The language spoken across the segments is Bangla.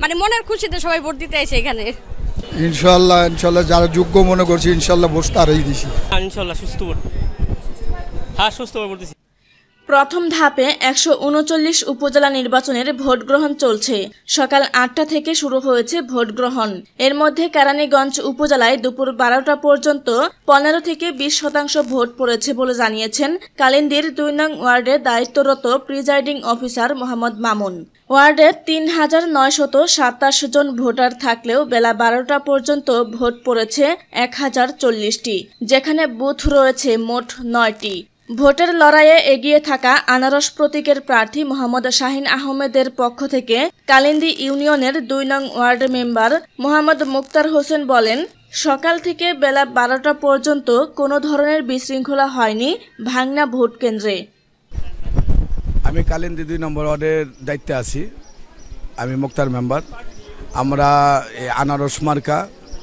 মানে মনের খুশিতে সবাই ভোট দিতে আসে এখানে। ইনশাআল্লাহ যারা যোগ্য মনে করছি ইনশাআল্লাহ ভোট তারাই দিছি। ইনশাআল্লাহ সুস্থ ভোট, হ্যাঁ সুস্থ ভোট দিছি। প্রথম ধাপে ১৩৯ উপজেলা নির্বাচনের ভোট গ্রহণ চলছে। সকাল ৮টা থেকে শুরু হয়েছে ভোট গ্রহণ। এর মধ্যে কেরানীগঞ্জ উপজেলায় দুপুর ১২টা পর্যন্ত ১৫ থেকে ২০% ভোট পড়েছে বলে জানিয়েছেন কালিন্দির ২ নং ওয়ার্ডের দায়িত্বরত প্রিজাইডিং অফিসার মোহাম্মদ মামুন। ওয়ার্ডে ৩,৯২৭ জন ভোটার থাকলেও বেলা ১২টা পর্যন্ত ভোট পড়েছে ১,০৪০টি, যেখানে বুথ রয়েছে মোট ৯টি। ভোটের লড়াইয়ে এগিয়ে থাকা আনারস প্রতীকের প্রার্থী মোহাম্মদ শাহিন আহমেদের পক্ষ থেকে কালিন্দি ইউনিয়নের ২ নং ওয়ার্ড মেম্বার মোহাম্মদ মুক্তার হোসেন বলেন, সকাল থেকে বেলা ১২টা পর্যন্ত কোনো ধরনের বিশৃঙ্খলা হয়নি ভাঙনা ভোট কেন্দ্রে। আমি কালিন্দি ২ নম্বর ওয়ার্ডের দায়িত্বে আছি, আমি মুক্তার মেম্বার। আমরা আনারস মার্কা,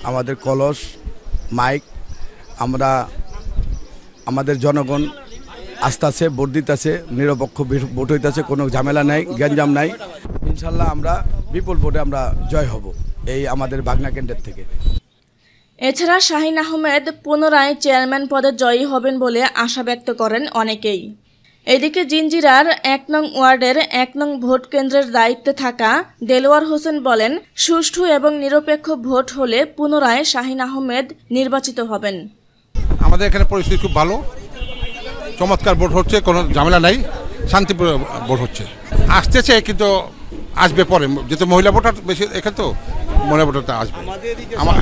আমাদের কলস, মাইক, আমরা আমাদের জনগণ আসতেছে, ভোট দিতেছে, নিরপেক্ষ ভোট হইতেছে, কোনো ঝামেলা নাই, গ্যাঞ্জাম নাই। ইনশাল্লাহ আমরা বিপুল ভোটে আমরা জয় হব এই আমাদের বাগনা কেন্দ্রের থেকে। এছাড়া শাহিন আহমেদ পুনরায় চেয়ারম্যান পদে জয়ী হবেন বলে আশা ব্যক্ত করেন অনেকেই। এদিকে জিঞ্জিরার ১ নং ওয়ার্ডের ১ নং ভোট কেন্দ্রের দায়িত্বে থাকা দেলোয়ার হোসেন বলেন, সুষ্ঠু এবং নিরপেক্ষ ভোট হলে পুনরায় শাহিন আহমেদ নির্বাচিত হবেন। আমাদের এখানে পরিস্থিতি খুব ভালো, চমৎকার ভোট হচ্ছে, কোনো ঝামেলা নাই, শান্তিপূর্ণ ভোট হচ্ছে। আসতেছে কিন্তু আসবে পরে, যেহেতু মহিলা ভোটার বেশি এখানে, তো মহিলা ভোটারটা আসবে। আমার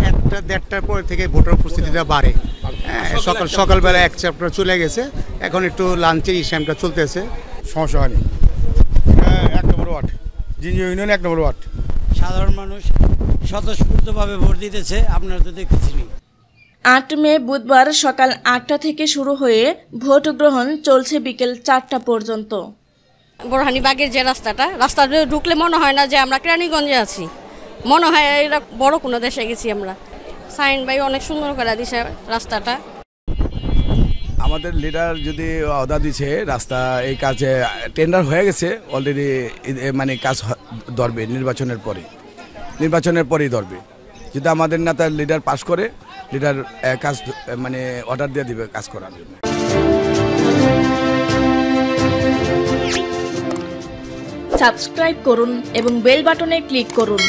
একটা ১:৩০টার পর থেকে ভোটার উপস্থিতিটা বাড়ে। সকালবেলা এক চ্যাপ্টার চলে গেছে, এখন একটু লাঞ্চের টাইমটা চলতেছে, সমস্যা হয়নি। ১ নম্বর ওয়ার্ড, জিঞ্জিরা ইউনিয়ন ১ নম্বর ওয়ার্ড। সাধারণ মানুষ স্বতঃস্ফূর্তভাবে ভোট দিতেছে, আপনারা তো দেখতেছেন। ৮ মে বুধবার সকাল ৮টা থেকে শুরু হয়ে ভোট গ্রহণ চলছে বিকেল ৪টা পর্যন্ত। বোরহানিবাগের যে রাস্তা ঢুকলে মনে হয় না যে আমরা কেরানীগঞ্জে আছি, মনে হয় এরা বড় কোনো দেশে গেছি আমরা। সাইন ভাই অনেক সুন্দর করে দিছে রাস্তাটা। আমাদের লিডার যদি অদা দিছে রাস্তা, এই কাজে টেন্ডার হয়ে গেছে অলরেডি, মানে কাজ ধরবে নির্বাচনের পরেই ধরবে। যদি আমাদের নেতা লিডার পাস করে, লিডার কাজ মানে অর্ডার দিয়ে দিবে কাজ করার জন্য। সাবস্ক্রাইব করুন এবং বেল বাটনে ক্লিক করুন।